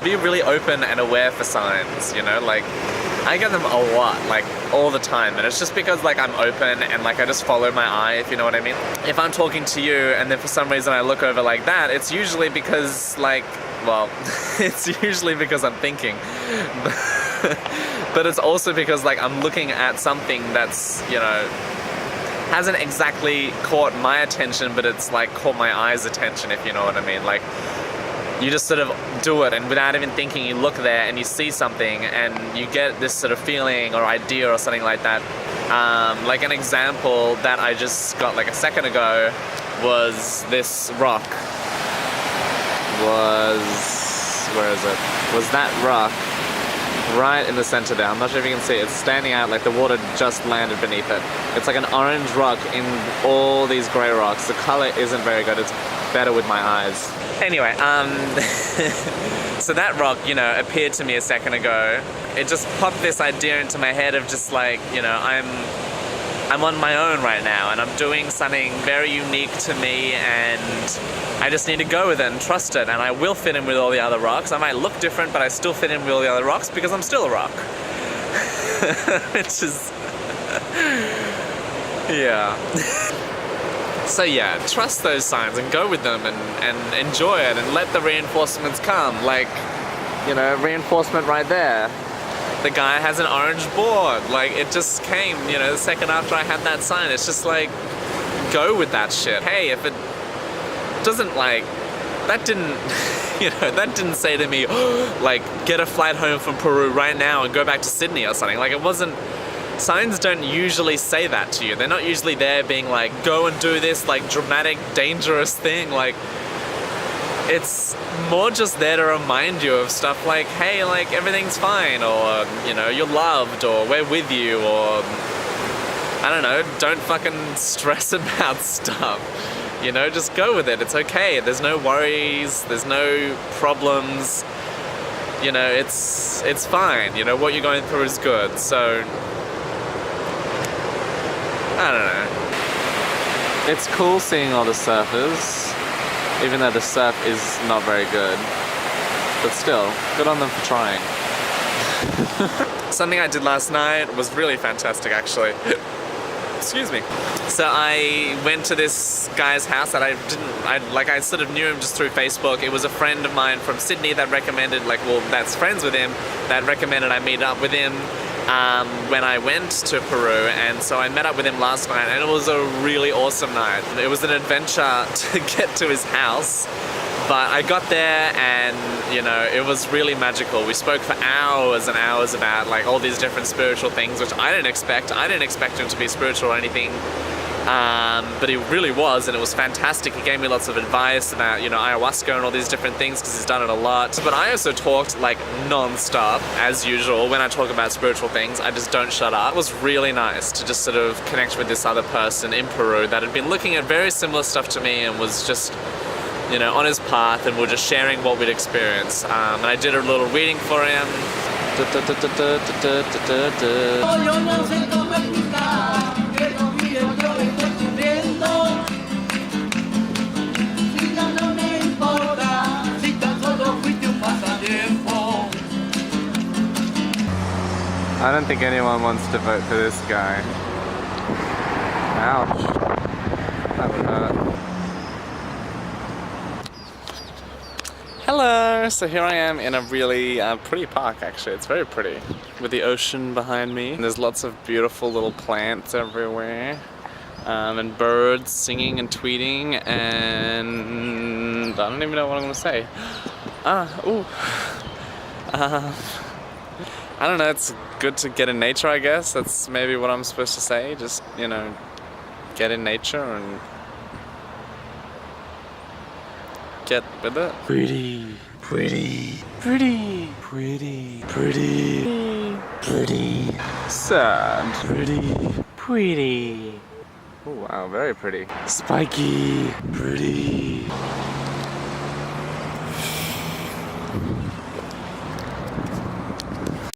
Be really open and aware for signs, you know, like I get them a lot, like all the time, and it's just because like I'm open and like I just follow my eye, if you know what I mean. If I'm talking to you and then for some reason I look over like that, it's usually because like, well, it's usually because I'm thinking. But it's also because like I'm looking at something that's, you know, hasn't exactly caught my attention, but it's like caught my eye's attention, if you know what I mean. Like you just sort of do it, and without even thinking, you look there and you see something and you get this sort of feeling or idea or something like that. Like an example that I just got like a second ago was this rock. Where is it? Was that rock right in the center there. I'm not sure if you can see it. It's standing out like the water just landed beneath it. It's like an orange rock in all these grey rocks. The color isn't very good. It's better with my eyes. Anyway, so that rock, you know, appeared to me a second ago. It just popped this idea into my head of just like, you know, I'm on my own right now and I'm doing something very unique to me, and I just need to go with it and trust it, and I will fit in with all the other rocks. I might look different, but I still fit in with all the other rocks because I'm still a rock. Which is... yeah. So yeah, trust those signs and go with them and enjoy it and let the reinforcements come. Like, you know, reinforcement right there. The guy has an orange board. Like, it just came, you know, the second after I had that sign. It's just like, go with that shit. Hey, if it doesn't like, that didn't, you know, that didn't say to me, like, get a flight home from Peru right now and go back to Sydney or something. Like, it wasn't, signs don't usually say that to you. They're not usually there being like, go and do this, like, dramatic, dangerous thing. Like, it's more just there to remind you of stuff like, hey, like, everything's fine, or, you know, you're loved, or we're with you, or, I don't know, don't fucking stress about stuff. You know, just go with it. It's okay. There's no worries. There's no problems. You know, it's fine. You know, what you're going through is good. So, I don't know. It's cool seeing all the surfers, even though the surf is not very good. But still, good on them for trying. Something I did last night was really fantastic, actually. Excuse me. So I went to this guy's house that I sort of knew him just through Facebook. It was a friend of mine from Sydney that recommended, like, well, that's friends with him, that recommended I meet up with him when I went to Peru. And so I met up with him last night, and it was a really awesome night. It was an adventure to get to his house, but I got there and, you know, it was really magical. We spoke for hours and hours about, like, all these different spiritual things, which I didn't expect. I didn't expect him to be spiritual or anything, but he really was, and it was fantastic. He gave me lots of advice about, you know, ayahuasca and all these different things, because he's done it a lot. But I also talked, like, non-stop, as usual. When I talk about spiritual things, I just don't shut up. It was really nice to just sort of connect with this other person in Peru that had been looking at very similar stuff to me and was just, you know, on his path, and we're just sharing what we'd experienced. And I did a little reading for him. I don't think anyone wants to vote for this guy. Ouch. That would hurt. Hello! So here I am in a really pretty park, actually. It's very pretty, with the ocean behind me. And there's lots of beautiful little plants everywhere, and birds singing and tweeting, and I don't even know what I'm gonna say. I don't know, it's good to get in nature, I guess. That's maybe what I'm supposed to say. Just, you know, get in nature and get with it. Pretty, pretty, pretty, pretty, pretty, pretty, sad, pretty, pretty. Oh wow, very pretty. Spiky, pretty.